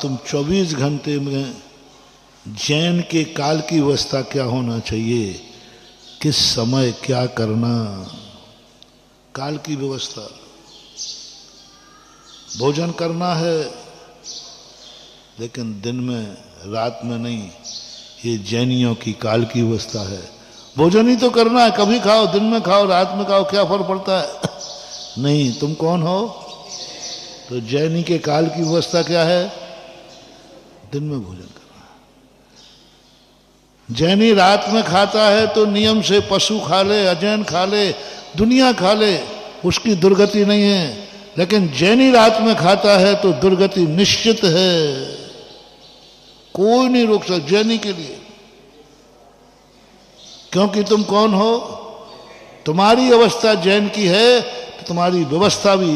तुम 24 घंटे में जैन के काल की व्यवस्था क्या होना चाहिए, किस समय क्या करना, काल की व्यवस्था। भोजन करना है लेकिन दिन में रात में नहीं, ये जैनियों की काल की व्यवस्था है। भोजन ही तो करना है, कभी खाओ, दिन में खाओ, रात में खाओ, क्या फर्क पड़ता है। नहीं, तुम कौन हो? तो जैनी के काल की व्यवस्था क्या है? दिन में भोजन करना। जैनी रात में खाता है तो नियम से पशु खा ले, अजैन खा ले, दुनिया खा ले, उसकी दुर्गति नहीं है। लेकिन जैनी रात में खाता है तो दुर्गति निश्चित है, कोई नहीं रोक सकता जैनी के लिए। क्योंकि तुम कौन हो? तुम्हारी अवस्था जैन की है तो तुम्हारी व्यवस्था भी,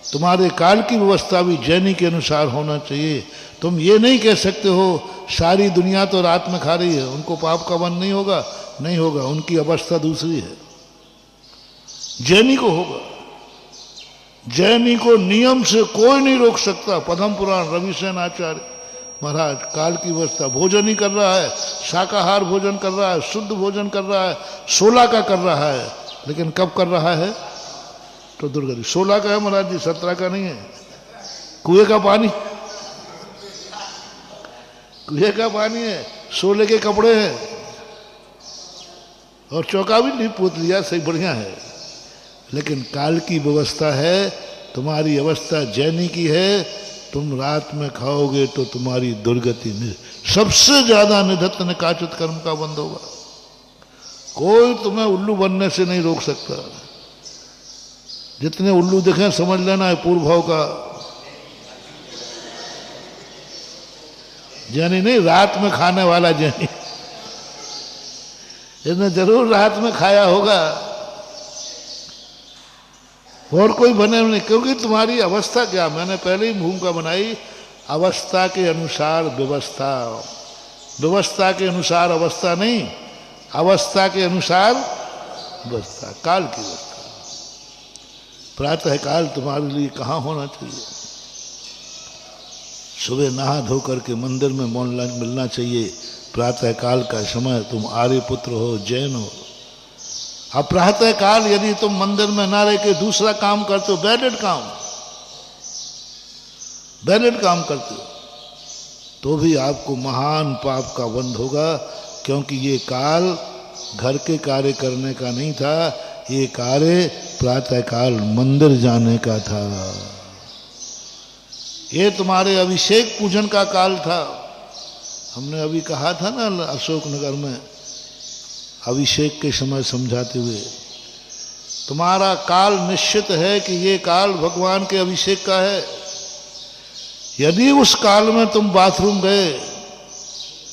तुम्हारे काल की व्यवस्था भी जैनी के अनुसार होना चाहिए। तुम ये नहीं कह सकते हो सारी दुनिया तो रात में खा रही है, उनको पाप का वन नहीं होगा। नहीं होगा, उनकी अवस्था दूसरी है, जैनी को होगा। जैनी को नियम से कोई नहीं रोक सकता। पद्म पुराण रविसेन आचार्य महाराज काल की व्यवस्था, भोजन ही कर रहा है, शाकाहार भोजन कर रहा है, शुद्ध भोजन कर रहा है, 16 का कर रहा है। लेकिन कब कर रहा है? तो दुर्गति 16 का है महाराज जी, 17 का नहीं है। कुएं का पानी, कुएं का पानी है, 16 के कपड़े हैं और चौका भी नहीं पोत लिया, सही बढ़िया है। लेकिन काल की व्यवस्था है, तुम्हारी अवस्था जैनी की है। तुम रात में खाओगे तो तुम्हारी दुर्गति सबसे ज्यादा निधत्त निकाचित कर्म का बंद होगा। कोई तुम्हें उल्लू बनने से नहीं रोक सकता। जितने उल्लू दिखे समझ लेना है पूर्व भाव का। जैनी नहीं, रात में खाने वाला जैनी। इसने जरूर रात में खाया होगा, और कोई बने नहीं। क्योंकि तुम्हारी अवस्था क्या, मैंने पहले ही भूमिका बनाई, अवस्था के अनुसार व्यवस्था, व्यवस्था के अनुसार अवस्था नहीं, अवस्था के अनुसार व्यवस्था, काल की व्यवस्था। प्रातः काल तुम्हारे लिए कहाँ होना चाहिए? सुबह नहा धो करके मंदिर में मिलना चाहिए। प्रातः काल का समय, तुम आर्य पुत्र हो, जैन हो। अब प्रातः काल यदि तुम मंदिर में ना रह के दूसरा काम करते हो, बैलेट काम, बैलेट काम करते हो, तो भी आपको महान पाप का बंध होगा। क्योंकि ये काल घर के कार्य करने का नहीं था, ये कार्य प्रातः काल मंदिर जाने का था। ये तुम्हारे अभिषेक पूजन का काल था। हमने अभी कहा था ना अशोकनगर में, अभिषेक के समय समझाते हुए, तुम्हारा काल निश्चित है कि ये काल भगवान के अभिषेक का है। यदि उस काल में तुम बाथरूम गए,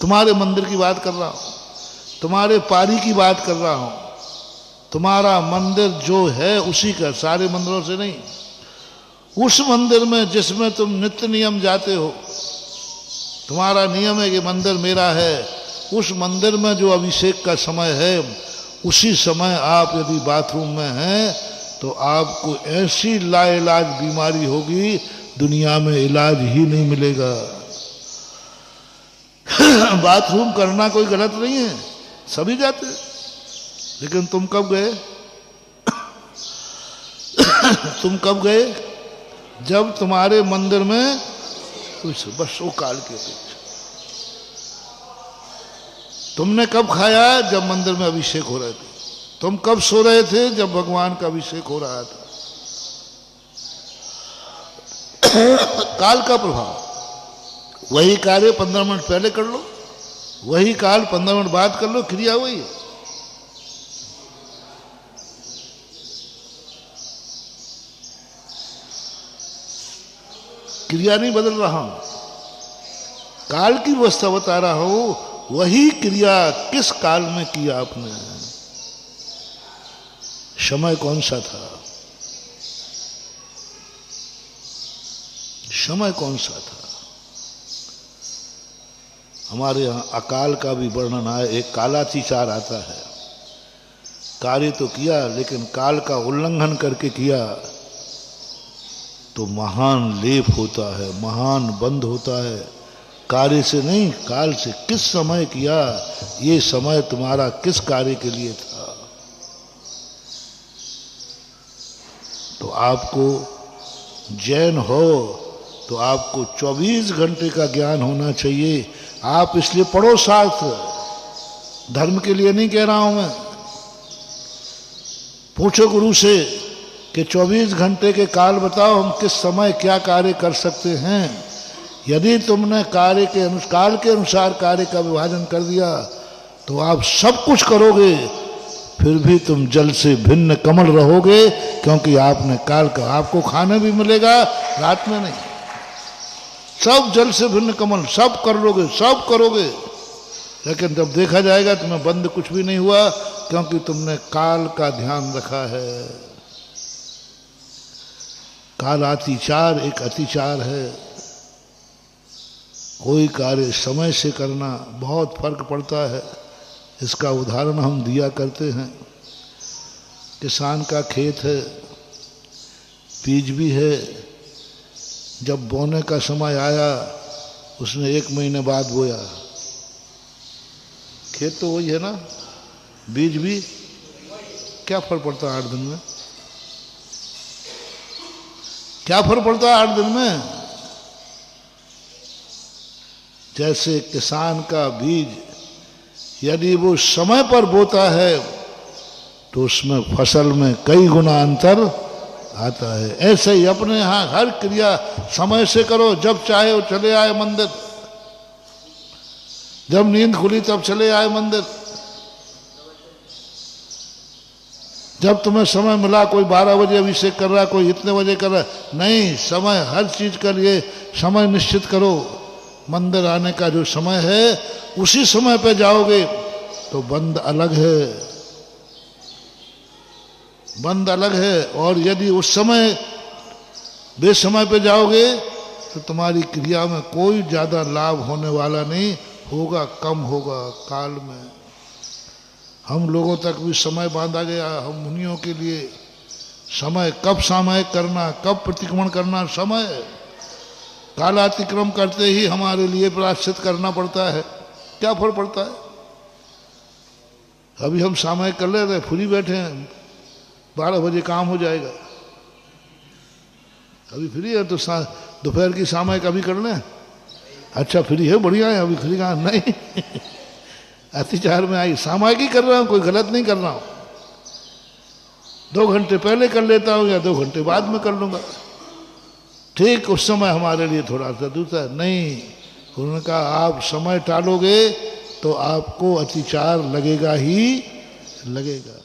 तुम्हारे मंदिर की बात कर रहा हूं, तुम्हारे पारी की बात कर रहा हूं, तुम्हारा मंदिर जो है उसी का, सारे मंदिरों से नहीं, उस मंदिर में जिसमें तुम नित्य नियम जाते हो, तुम्हारा नियम है कि मंदिर मेरा है, उस मंदिर में जो अभिषेक का समय है, उसी समय आप यदि बाथरूम में हैं तो आपको ऐसी लाइलाज बीमारी होगी, दुनिया में इलाज ही नहीं मिलेगा। बाथरूम करना कोई गलत नहीं है, सभी जाते हैं। लेकिन तुम कब गए? तुम कब गए? जब तुम्हारे मंदिर में कुछ, बस वो काल के पीछे। तुमने कब खाया? जब मंदिर में अभिषेक हो रहे थे। तुम कब सो रहे थे? जब भगवान का अभिषेक हो रहा था। काल का प्रभाव। वही कार्य 15 मिनट पहले कर लो, वही काल 15 मिनट बाद कर लो, क्रिया वही है। क्रिया नहीं बदल रहा हूं, काल की व्यवस्था बता रहा हूं। वही क्रिया किस काल में किया आपने, समय कौन सा था, समय कौन सा था। हमारे यहां अकाल का भी वर्णन है। एक कालातीचार आता है, कार्य तो किया लेकिन काल का उल्लंघन करके किया, तो महान लेप होता है, महान बंध होता है। कार्य से नहीं, काल से। किस समय किया, ये समय तुम्हारा किस कार्य के लिए था। तो आपको जैन हो तो आपको 24 घंटे का ज्ञान होना चाहिए। आप इसलिए पढ़ो शास्त्र, धर्म के लिए नहीं कह रहा हूं मैं। पूछो गुरु से कि 24 घंटे के काल बताओ, हम किस समय क्या कार्य कर सकते हैं। यदि तुमने काल के अनुसार कार्य का विभाजन कर दिया तो आप सब कुछ करोगे, फिर भी तुम जल से भिन्न कमल रहोगे, क्योंकि आपने काल का, आपको खाने भी मिलेगा रात में नहीं। सब जल से भिन्न कमल, सब कर लोगे, सब करोगे, लेकिन जब देखा जाएगा तुम्हें बंद कुछ भी नहीं हुआ, क्योंकि तुमने काल का ध्यान रखा है। काल अतिचार एक अतिचार है। कोई कार्य समय से करना बहुत फर्क पड़ता है। इसका उदाहरण हम दिया करते हैं। किसान का खेत है, बीज भी है, जब बोने का समय आया उसने 1 महीने बाद बोया। खेत तो वही है ना, बीज भी, क्या फर्क पड़ता है 8 दिन में, क्या फर्क पड़ता है 8 दिन में। जैसे किसान का बीज यदि वो समय पर बोता है तो उसमें फसल में कई गुना अंतर आता है। ऐसे ही अपने यहाँ हर क्रिया समय से करो। जब चाहे वो चले आए मंदिर, जब नींद खुली तब चले आए मंदिर, जब तुम्हें समय मिला, कोई 12 बजे अभिषेक कर रहा है, कोई इतने बजे कर रहा है, नहीं, समय हर चीज के लिए समय निश्चित करो। मंदिर आने का जो समय है उसी समय पे जाओगे तो बंद अलग है, बंद अलग है। और यदि उस समय बेसमय पे जाओगे तो तुम्हारी क्रिया में कोई ज्यादा लाभ होने वाला नहीं होगा, कम होगा। काल में हम लोगों तक भी समय बांधा गया, हम मुनियों के लिए समय, कब सामयिक करना, कब प्रतिक्रमण करना, समय। कालातिक्रम करते ही हमारे लिए प्रायश्चित करना पड़ता है। क्या फर्क पड़ता है। अभी हम सामयिक कर ले रहे, फ्री बैठे हैं, 12 बजे काम हो जाएगा। अभी फ्री है तो दोपहर की सामयिक अभी कर लें। अच्छा फ्री है, बढ़िया है, अभी फ्री कहाँ, नहीं अतिचार में आई, सामयिक ही कर रहा हूं, कोई गलत नहीं कर रहा हूं। 2 घंटे पहले कर लेता हूं या 2 घंटे बाद में कर लूंगा, ठीक उस समय हमारे लिए थोड़ा सा दूसरा नहीं। उन्होंने कहा आप समय टालोगे तो आपको अतिचार लगेगा ही लगेगा।